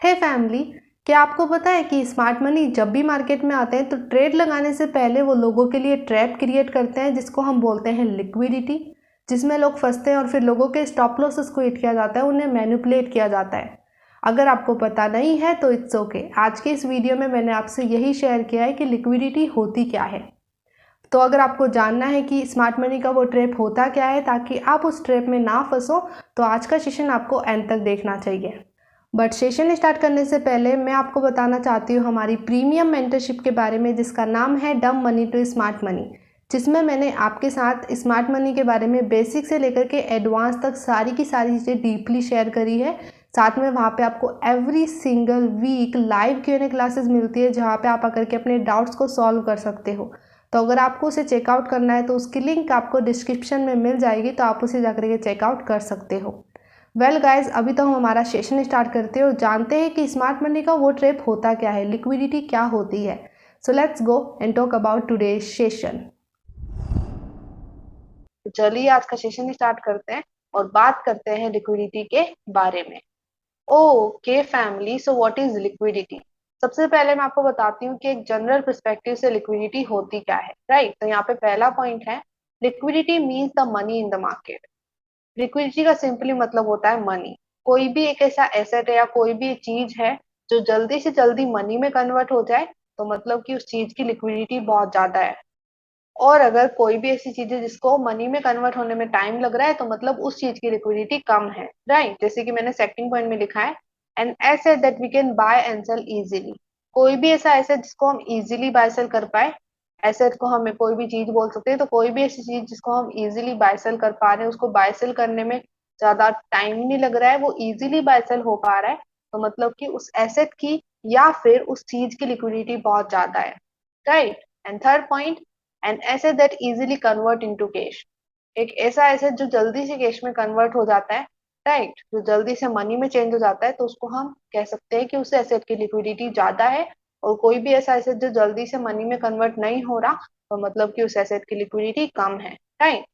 है फैमिली, क्या आपको पता है कि स्मार्ट मनी जब भी मार्केट में आते हैं तो ट्रेड लगाने से पहले वो लोगों के लिए ट्रैप क्रिएट करते हैं जिसको हम बोलते हैं लिक्विडिटी, जिसमें लोग फंसते हैं और फिर लोगों के स्टॉप लॉसेस को हिट किया जाता है, उन्हें मैनिपुलेट किया जाता है। अगर आपको पता नहीं है तो इट्स ओके। आज के इस वीडियो में मैंने आपसे यही शेयर किया है कि लिक्विडिटी होती क्या है। तो अगर आपको जानना है कि स्मार्ट मनी का वो ट्रैप होता क्या है ताकि आप उस ट्रैप में ना फंसो, तो आज का सेशन आपको एंड तक देखना चाहिए। बट सेशन स्टार्ट करने से पहले मैं आपको बताना चाहती हूँ हमारी प्रीमियम मेंटरशिप के बारे में, जिसका नाम है डम मनी टू स्मार्ट मनी, जिसमें मैंने आपके साथ स्मार्ट मनी के बारे में बेसिक से लेकर के एडवांस तक सारी की सारी चीज़ें डीपली शेयर करी है। साथ में वहाँ पे आपको every single week live Q&A classes मिलती है जहाँ पे आप आकर के अपने डाउट्स को सॉल्व कर सकते हो। तो अगर आपको उसे चेकआउट करना है तो उसकी लिंक आपको डिस्क्रिप्शन में मिल जाएगी, तो आप उसे जाकर के चेकआउट कर सकते हो। वेल गाइज, अभी तो हम हमारा सेशन स्टार्ट करते हैं और जानते हैं कि स्मार्ट मनी का वो ट्रैप होता क्या है, लिक्विडिटी क्या होती है। So let's go and talk about today's session. चलिए आज का सेशन स्टार्ट करते हैं और बात करते हैं लिक्विडिटी के बारे में। Okay family, so what is liquidity. सबसे पहले मैं आपको बताती हूँ कि एक जनरल पर्सपेक्टिव से लिक्विडिटी होती क्या है। राइट, तो यहाँ पे पहला पॉइंट है, liquidity means the money in the market. Liquidity का सिंपली मतलब होता है मनी। कोई भी एक ऐसा एसेट है या कोई भी चीज है जो जल्दी से जल्दी मनी में कन्वर्ट हो जाए, तो मतलब कि उस चीज की लिक्विडिटी बहुत ज्यादा है। और अगर कोई भी ऐसी चीज है जिसको मनी में कन्वर्ट होने में टाइम लग रहा है, तो मतलब उस चीज की लिक्विडिटी कम है। राइट, जैसे कि मैंने सेकंड पॉइंट में लिखा है, an asset that we can buy and sell easily. कोई भी ऐसा एसेट जिसको हम इजीली बाय सेल कर पाए। एसेट को हमें कोई भी चीज बोल सकते हैं, तो कोई भी ऐसी चीज जिसको हम इजीली बाय सेल कर पा रहे हैं, उसको बाय सेल करने में ज्यादा टाइम नहीं लग रहा है, वो इजीली बाय सेल हो पा रहा है, तो मतलब कि उस एसेट की या फिर उस चीज की लिक्विडिटी बहुत ज्यादा है। Right, and third point, N asset that easily convert into cash. एक ऐसा एसेट जो जल्दी से कैश में कन्वर्ट हो जाता है। राइट, जो जल्दी से मनी में चेंज हो जाता है, तो उसको हम कह सकते हैं कि उस एसेट की लिक्विडिटी ज्यादा है। और कोई भी ऐसा एसेट जो जल्दी से मनी में कन्वर्ट नहीं हो रहा, तो मतलब कि उस एसेट की लिक्विडिटी कम है। राइट,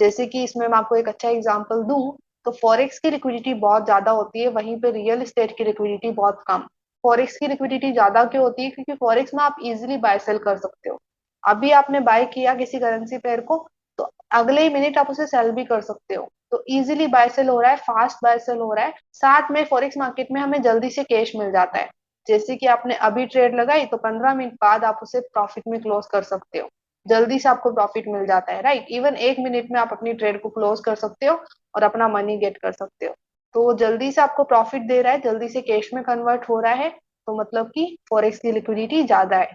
जैसे कि इसमें मैं आपको एक अच्छा एग्जांपल दूं, तो फॉरेक्स की लिक्विडिटी बहुत ज्यादा होती है, वहीं पे रियल एस्टेट की लिक्विडिटी बहुत कम। फॉरेक्स की लिक्विडिटी ज्यादा क्यों होती है? क्योंकि फॉरेक्स में आप इजिली बाय सेल कर सकते हो। अभी आपने बाय किया किसी करेंसी पेयर को, तो अगले ही मिनट आप उसे सेल भी कर सकते हो। तो इजीली बाय सेल हो रहा है, फास्ट बाय सेल हो रहा है। साथ में फॉरेक्स मार्केट में हमें जल्दी से कैश मिल जाता है। जैसे कि आपने अभी ट्रेड लगाई, तो 15 मिनट बाद आप उसे प्रॉफिट में क्लोज कर सकते हो। जल्दी से आपको प्रॉफिट मिल जाता है। राइट, इवन 1 मिनट में आप अपनी ट्रेड को क्लोज कर सकते हो और अपना मनी गेट कर सकते हो। तो वो जल्दी से आपको प्रॉफिट दे रहा है, जल्दी से कैश में कन्वर्ट हो रहा है, तो मतलब कि फॉरेक्स की लिक्विडिटी ज्यादा है।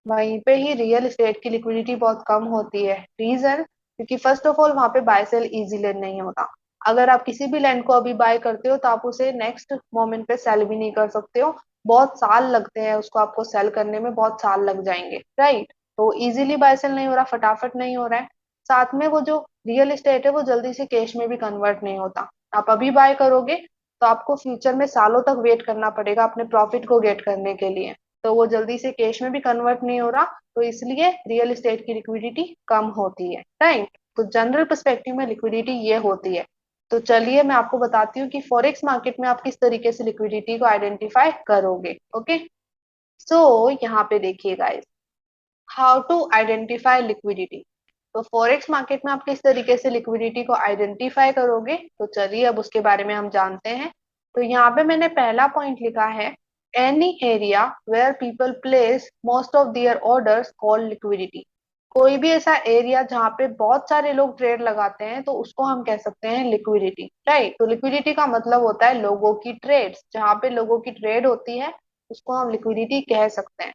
वहीं पे ही रियल एस्टेट की लिक्विडिटी बहुत कम होती है। रीजन, क्योंकि फर्स्ट ऑफ ऑल वहां पे बाय सेल इजीली नहीं होता। अगर आप किसी भी लैंड को अभी बाय करते हो, तो आप उसे नेक्स्ट मोमेंट पे सेल भी नहीं कर सकते हो। बहुत साल लगते हैं उसको आपको सेल करने में, बहुत साल लग जाएंगे। राइट, तो इजीली बाय सेल नहीं हो रहा, फटाफट नहीं हो रहा है। साथ में वो जो रियल एस्टेट है वो जल्दी से कैश में भी कन्वर्ट नहीं होता। आप अभी बाय करोगे तो आपको फ्यूचर में सालों तक वेट करना पड़ेगा अपने प्रॉफिट को गेट करने के लिए। तो वो जल्दी से कैश में भी कन्वर्ट नहीं हो रहा, तो इसलिए रियल एस्टेट की लिक्विडिटी कम होती है। राइट, तो जनरल पर्सपेक्टिव में लिक्विडिटी ये होती है। तो चलिए मैं आपको बताती हूँ कि फॉरेक्स मार्केट में आप किस तरीके से लिक्विडिटी को आइडेंटिफाई करोगे। ओके, सो यहाँ पे देखिए guys, how to identify liquidity. तो फॉरेक्स मार्केट में आप किस तरीके से लिक्विडिटी को आइडेंटिफाई करोगे, तो चलिए अब उसके बारे में हम जानते हैं। तो यहाँ पे मैंने पहला पॉइंट लिखा है, any area where people place most of their orders called liquidity. कोई भी ऐसा एरिया जहाँ पे बहुत सारे लोग ट्रेड लगाते हैं, तो उसको हम कह सकते हैं लिक्विडिटी। राइट, तो लिक्विडिटी का मतलब होता है लोगों की ट्रेड्स। जहाँ पे लोगों की ट्रेड होती है उसको हम लिक्विडिटी कह सकते हैं।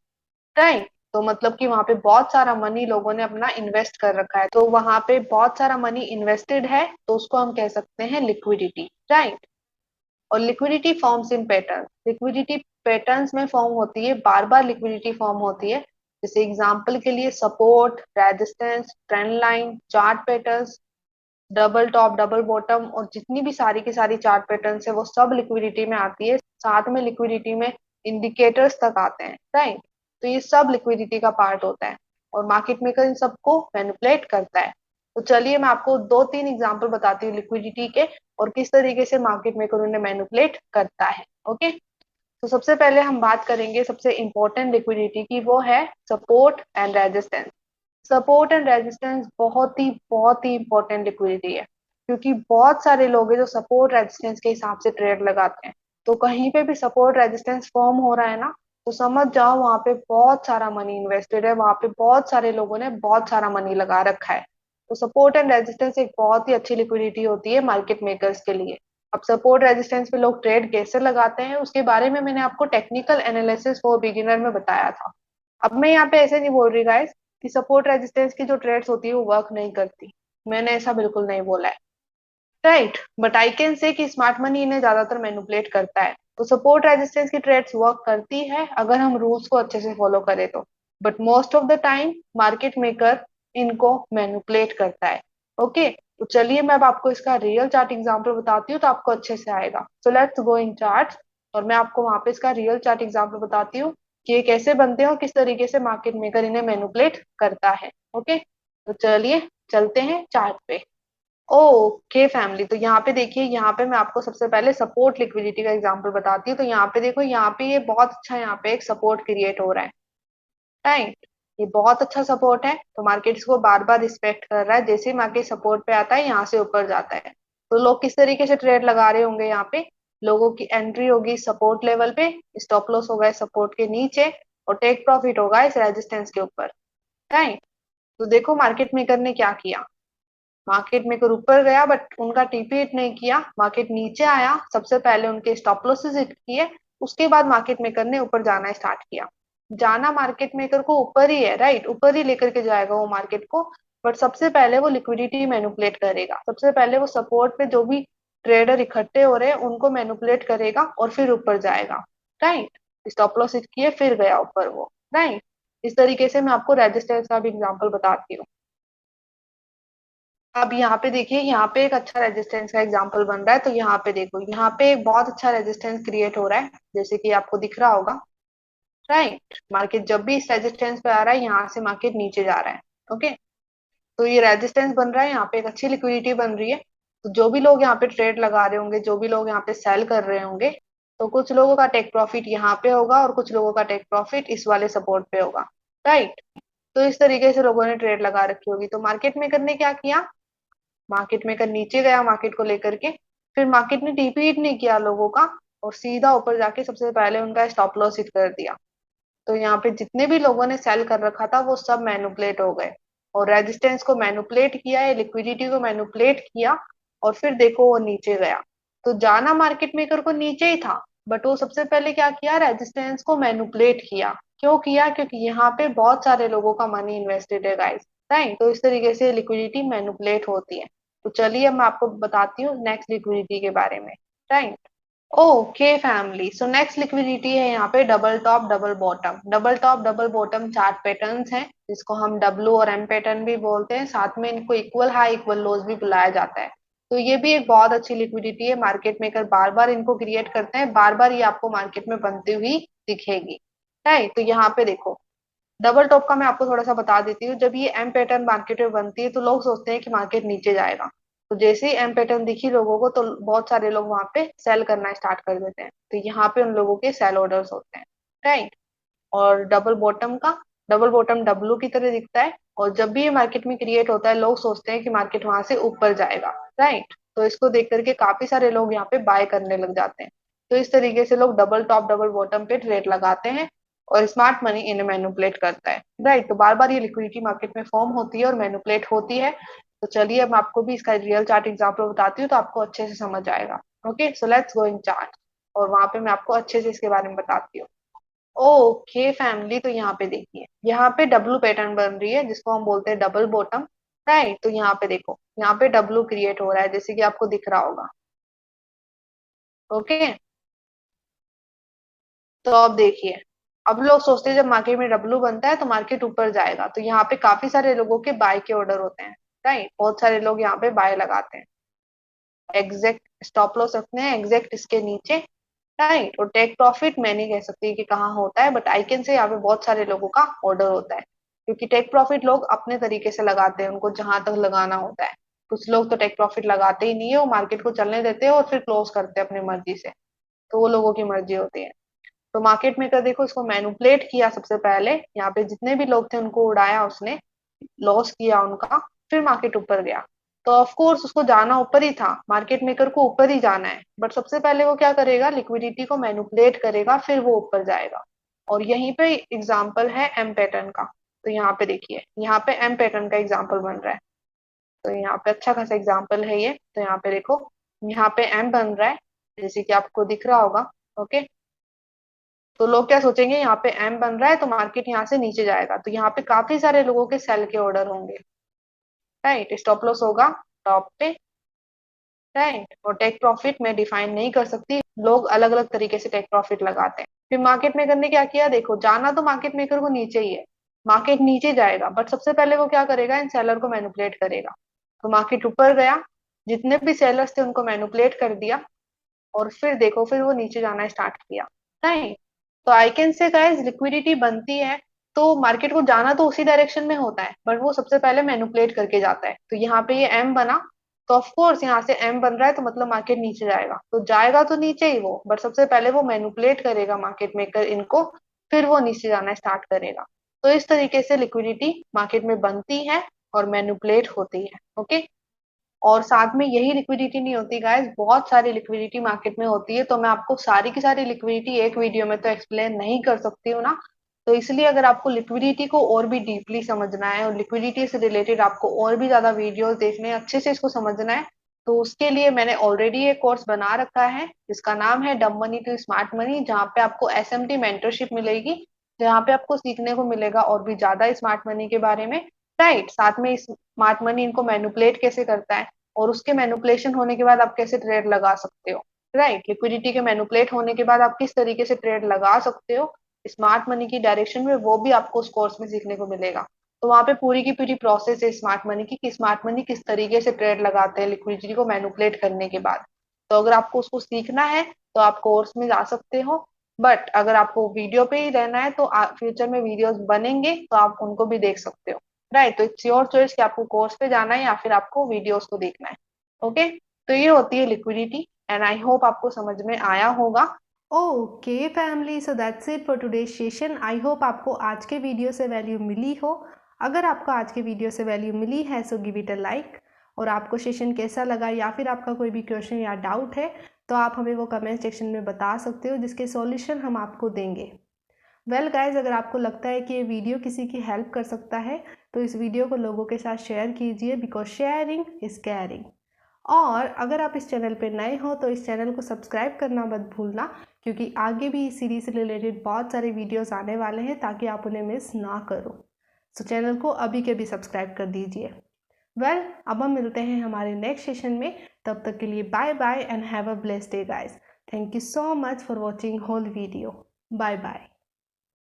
राइट, तो मतलब कि वहां पे बहुत सारा मनी लोगों ने अपना इन्वेस्ट कर रखा है, तो वहां पे बहुत सारा मनी इन्वेस्टेड है, तो उसको हम कह सकते हैं लिक्विडिटी। राइट, और liquidity forms in pattern. Liquidity patterns में फॉर्म होती है, बार बार लिक्विडिटी फॉर्म होती है। जैसे एग्जांपल के लिए support, resistance, trend line, chart patterns, double top, double bottom, और जितनी भी सारी की सारी चार्ट पैटर्न्स है वो सब लिक्विडिटी में आती है। साथ में लिक्विडिटी में इंडिकेटर्स तक आते हैं। राइट, तो ये सब लिक्विडिटी का पार्ट होता है और मार्केट मेकर इन सबको मैनिपुलेट करता है। तो चलिए मैं आपको दो तीन एग्जांपल बताती हूँ लिक्विडिटी के, और किस तरीके से मार्केट मेकर उन्हें मैनिपुलेट करता है। ओके, तो सबसे पहले हम बात करेंगे सबसे इंपॉर्टेंट लिक्विडिटी की, वो है support and resistance. Support and resistance बहुत ही इंपॉर्टेंट लिक्विडिटी है, क्योंकि बहुत सारे लोग हैं जो सपोर्ट रेजिस्टेंस के हिसाब से ट्रेड लगाते हैं। तो कहीं पे भी सपोर्ट रेजिस्टेंस फॉर्म हो रहा है ना, तो समझ जाओ वहां पे बहुत सारा मनी इन्वेस्टेड है, वहां पे बहुत सारे लोगों ने बहुत सारा मनी लगा रखा है। तो सपोर्ट एंड रेजिस्टेंस एक बहुत ही अच्छी लिक्विडिटी होती है मार्केट मेकर्स के लिए। अब सपोर्ट रेजिस्टेंस पे लोग ट्रेड कैसे लगाते हैं उसके बारे में मैंने आपको टेक्निकल एनालिसिस फॉर बिगिनर में बताया था। अब मैं यहाँ पे ऐसे नहीं बोल रही गाइस कि सपोर्ट रेजिस्टेंस की जो ट्रेड्स होती है वो वर्क नहीं करती। मैंने ऐसा बिल्कुल नहीं बोला है, right. But I can say कि स्मार्ट मनी इन्हें ज्यादातर मैनिपुलेट करता है। तो सपोर्ट रेजिस्टेंस की ट्रेड्स वर्क करती है अगर हम रूल्स को अच्छे से फॉलो करें तो। But most of the time market maker इनको मैनिपुलेट करता है। ओके, तो चलिए मैं अब आपको इसका रियल चार्ट एग्जांपल बताती हूँ तो आपको अच्छे से आएगा। So let's go in chart, और मैं आपको वहां पे इसका रियल चार्ट एग्जांपल बताती हूँ कि ये कैसे बनते हैं और किस तरीके से मार्केट मेकर इन्हें मैनिपुलेट करता है। ओके, तो चलिए चलते हैं चार्ट पे। ओके फैमिली, तो यहाँ पे देखिए, यहाँ पे मैं आपको सबसे पहले सपोर्ट लिक्विडिटी का एग्जांपल बताती हूँ। तो यहाँ पे देखो, यहाँ पे ये बहुत अच्छा, यहाँ पे एक सपोर्ट क्रिएट हो रहा है, राइट। ये बहुत अच्छा सपोर्ट है, तो मार्केट इसको बार बार रिस्पेक्ट कर रहा है। जैसे ही मार्केट सपोर्ट पे आता है यहाँ से ऊपर जाता है। तो लोग किस तरीके से ट्रेड लगा रहे होंगे, यहाँ पे लोगों की एंट्री होगी सपोर्ट लेवल पे, स्टॉप लॉस होगा सपोर्ट के नीचे, और टेक प्रॉफिट होगा इस रेजिस्टेंस के ऊपर, राइट। तो देखो मार्केट मेकर ने क्या किया, मार्केट मेकर ऊपर गया बट उनका टीपी हिट नहीं किया, मार्केट नीचे आया, सबसे पहले उनके स्टॉप लॉसेस हिट किए, उसके बाद मार्केट मेकर ने ऊपर जाना स्टार्ट किया। जाना मार्केट मेकर को ऊपर ही है, राइट, ऊपर ही लेकर के जाएगा वो मार्केट को। बट सबसे पहले वो लिक्विडिटी मैनिपुलेट करेगा, सबसे पहले वो सपोर्ट पे जो भी ट्रेडर इकट्ठे हो रहे हैं उनको मैनिपुलेट करेगा और फिर ऊपर जाएगा, राइट। स्टॉप लॉस हिट किए फिर गया ऊपर वो, राइट। इस तरीके से मैं आपको रेजिस्टेंस का भी एग्जाम्पल बताती हूँ। अब यहाँ पे देखिए, यहाँ पे एक अच्छा रेजिस्टेंस का एग्जांपल बन रहा है। तो यहाँ पे देखो, यहाँ पे एक बहुत अच्छा रेजिस्टेंस क्रिएट हो रहा है, जैसे कि आपको दिख रहा होगा, राइट। मार्केट जब भी इस रेजिस्टेंस पे आ रहा है यहाँ से मार्केट नीचे जा रहा है। ओके, तो ये रेजिस्टेंस बन रहा है, यहाँ पे एक अच्छी लिक्विडिटी बन रही है। तो जो भी लोग यहाँ पे ट्रेड लगा रहे होंगे, जो भी लोग यहाँ पे सेल कर रहे होंगे, तो कुछ लोगों का टेक प्रॉफिट यहाँ पे होगा और कुछ लोगों का टेक प्रॉफिट इस वाले सपोर्ट पे होगा, राइट। तो इस तरीके से लोगों ने ट्रेड लगा रखी होगी। तो मार्केट मेकर ने क्या किया, मार्केट मेकर नीचे गया मार्केट को लेकर के, फिर मार्केट ने टीपी हिट नहीं किया लोगों का, और सीधा ऊपर जाके सबसे पहले उनका स्टॉप लॉस हिट कर दिया। तो यहाँ पे जितने भी लोगों ने सेल कर रखा था वो सब मैनुपुलेट हो गए, और रेजिस्टेंस को मैनुपुलेट किया है, लिक्विडिटी को मैनुपुलेट किया, और फिर देखो वो नीचे गया। तो जाना मार्केट मेकर को नीचे ही था, बट वो सबसे पहले क्या किया, रेजिस्टेंस को मैनुपुलेट किया। क्यों किया, क्योंकि यहाँ पे बहुत सारे लोगों का मनी इन्वेस्टेड है गाइस, राइट। तो इस तरीके से लिक्विडिटी मैनुपुलेट होती है। तो चलिए मैं आपको बताती हूँ नेक्स्ट लिक्विडिटी के बारे में, right. Okay family, so next liquidity है यहाँ पे double top double bottom. Double top double bottom chart patterns हैं, जिसको हम डब्ल्यू और एम पैटर्न भी बोलते हैं, साथ में इनको इक्वल हाई इक्वल लोज भी बुलाया जाता है। तो ये भी एक बहुत अच्छी लिक्विडिटी है, मार्केट मेकर बार बार इनको क्रिएट करते हैं, बार बार ये आपको मार्केट में बनती हुई दिखेगी, राइट। तो यहाँ पे देखो, डबल टॉप का मैं आपको थोड़ा सा बता देती हूँ। जब ये एम पैटर्न मार्केट में बनती है तो लोग सोचते हैं कि मार्केट नीचे जाएगा। तो जैसे ही एम पैटर्न दिखी लोगों को तो बहुत सारे लोग वहां पे सेल करना स्टार्ट कर देते हैं। तो यहाँ पे उन लोगों के सेल ऑर्डर्स होते हैं, राइट। और डबल बॉटम डब्लू की तरह दिखता है, और जब भी ये मार्केट में क्रिएट होता है लोग सोचते हैं कि मार्केट वहां से ऊपर जाएगा, राइट। तो इसको देख करके काफी सारे लोग यहाँ पे बाय करने लग जाते हैं। तो इस तरीके से लोग डबल टॉप डबल बॉटम पे ट्रेड लगाते हैं, और स्मार्ट मनी इन्हें मैनिपुलेट करता है, राइट। तो बार बार ये लिक्विडिटी मार्केट में फॉर्म होती है और मैनिपुलेट होती है। तो चलिए अब मैं आपको भी इसका रियल चार्ट एग्जाम्पल बताती हूँ तो आपको अच्छे से समझ आएगा। Okay, so let's go in chart, और वहां पे मैं आपको अच्छे से इसके बारे में बताती हूँ। ओके फैमिली, तो यहाँ पे देखिए, यहाँ पे डब्लू पैटर्न बन रही है जिसको हम बोलते हैं डबल बॉटम, राइट। तो यहाँ पे देखो, यहाँ पे डब्लू क्रिएट हो रहा है जैसे कि आपको दिख रहा होगा। ओके, तो अब देखिए, अब लोग सोचते हैं जब मार्केट में डब्लू बनता है तो मार्केट ऊपर जाएगा। तो यहाँ पे काफी सारे लोगों के बाय के ऑर्डर होते हैं, राइट। बहुत सारे लोग यहाँ पे बाय लगाते हैं, एग्जैक्ट स्टॉप लॉस रखते हैं एग्जैक्ट इसके नीचे, राइट। और टेक प्रॉफिट मैं नहीं कह सकती कि कहाँ होता है, बट आई कैन से यहाँ पे बहुत सारे लोगों का ऑर्डर होता है, क्योंकि टेक प्रॉफिट लोग अपने तरीके से लगाते हैं, उनको जहां तक लगाना होता है। कुछ लोग तो टेक प्रॉफिट लगाते ही नहीं है, वो मार्केट को चलने देते हैं और फिर क्लोज करते हैं अपनी मर्जी से। तो वो लोगों की मर्जी होती है। तो मार्केट मेकर देखो इसको मैनिपुलेट किया, सबसे पहले यहाँ पे जितने भी लोग थे उनको उड़ाया उसने, लॉस किया उनका, फिर मार्केट ऊपर गया। तो ऑफ कोर्स उसको जाना ऊपर ही था, मार्केट मेकर को ऊपर ही जाना है, बट सबसे पहले वो क्या करेगा, लिक्विडिटी को मैनिपुलेट करेगा, फिर वो ऊपर जाएगा। और यहीं पे एग्जाम्पल है एम पैटर्न का। तो यहाँ पे देखिए, यहाँ पे एम पैटर्न का एग्जाम्पल बन रहा है। तो यहाँ पे अच्छा खासा एग्जाम्पल है ये। तो यहाँ पे देखो, यहाँ पे एम बन रहा है, जैसे कि आपको दिख रहा होगा। ओके, तो लोग क्या सोचेंगे, यहाँ पे एम बन रहा है तो मार्केट यहाँ से नीचे जाएगा, तो यहाँ पे काफी सारे लोगों के सेल के ऑर्डर होंगे, राइट। स्टॉप लॉस होगा टॉप पे, राइट। और टेक प्रॉफिट मैं डिफाइन नहीं कर सकती, लोग अलग अलग तरीके से टेक प्रॉफिट लगाते हैं। फिर मार्केट मेकर ने क्या किया, देखो जाना तो मार्केट मेकर को नीचे ही है, मार्केट नीचे जाएगा, बट सबसे पहले वो क्या करेगा, इन सेलर को मैनिपुलेट करेगा। तो मार्केट ऊपर गया, जितने भी सेलर्स थे उनको मैनिपुलेट कर दिया, और फिर देखो फिर वो नीचे जाना स्टार्ट किया, राइट। तो I can say guys, liquidity बनती है तो मार्केट को जाना तो उसी डायरेक्शन में होता है, बट वो सबसे पहले मैनिपुलेट करके जाता है। तो यहाँ पे ये एम बना, तो ऑफ कोर्स यहाँ से एम बन रहा है तो मतलब मार्केट नीचे जाएगा, तो जाएगा तो नीचे ही वो, बट सबसे पहले वो मैनिपुलेट करेगा मार्केट मेकर इनको, फिर वो नीचे जाना स्टार्ट करेगा। तो इस तरीके से लिक्विडिटी मार्केट में बनती है और मैनिपुलेट होती है। ओके, और साथ में यही लिक्विडिटी नहीं होती गाइस, बहुत सारी लिक्विडिटी मार्केट में होती है, तो मैं आपको सारी की सारी लिक्विडिटी एक वीडियो में तो एक्सप्लेन नहीं कर सकती हूँ ना। तो इसलिए अगर आपको लिक्विडिटी को और भी डीपली समझना है और लिक्विडिटी से रिलेटेड आपको और भी ज्यादा वीडियोस देखने हैं, अच्छे से इसको समझना है, तो उसके लिए मैंने ऑलरेडी एक कोर्स बना रखा है जिसका नाम है डम मनी टू स्मार्ट मनी, जहाँ पे आपको एसएमटी मेंटरशिप मिलेगी, जहाँ पे आपको सीखने को मिलेगा और भी ज्यादा स्मार्ट मनी के बारे में, राइट। साथ में स्मार्ट मनी इनको मैनिपुलेट कैसे करता है, और उसके मैनिपुलेशन होने के बाद आप कैसे ट्रेड लगा सकते हो, राइट। लिक्विडिटी के मैनिपुलेट होने के बाद आप किस तरीके से ट्रेड लगा सकते हो स्मार्ट मनी की डायरेक्शन में, वो भी आपको उस कोर्स में सीखने को मिलेगा। तो वहां पे पूरी की पूरी प्रोसेस है स्मार्ट मनी की, कि स्मार्ट मनी किस तरीके से ट्रेड लगाते हैं लिक्विडिटी को मैनिपुलेट करने के बाद। तो अगर आपको उसको सीखना है तो आप कोर्स में जा सकते हो, बट अगर आपको वीडियो पे ही रहना है तो फ्यूचर में वीडियोस बनेंगे तो आप उनको भी देख सकते हो, राइट। तो इट्स योर चॉइस कि आपको कोर्स पे जाना है या फिर आपको वीडियोस को देखना है। ओके, तो ये होती है लिक्विडिटी, एंड आई होप आपको समझ में आया होगा। Okay family, so that's it for today session. I hope आपको आज के वीडियो से वैल्यू मिली हो। अगर आपको आज के वीडियो से वैल्यू मिली है so give it a like, और आपको सेशन कैसा लगा या फिर आपका कोई भी क्वेश्चन या डाउट है तो आप हमें वो कमेंट सेक्शन में बता सकते हो, जिसके सॉल्यूशन हम आपको देंगे। वेल गाइज, अगर आपको लगता है कि ये वीडियो किसी की हेल्प कर सकता है तो इस वीडियो को लोगों के साथ शेयर कीजिए, बिकॉज शेयरिंग इज केयरिंग। और अगर आप इस चैनल पर नए हो तो इस चैनल को सब्सक्राइब करना मत भूलना, क्योंकि आगे भी इस सीरीज से रिलेटेड बहुत सारे वीडियोस आने वाले हैं, ताकि आप उन्हें मिस ना करो। सो चैनल को अभी के भी सब्सक्राइब कर दीजिए। वेल, अब हम मिलते हैं हमारे नेक्स्ट सेशन में, तब तक के लिए bye bye and have a blessed day guys. Thank you so much for watching whole video. Bye bye.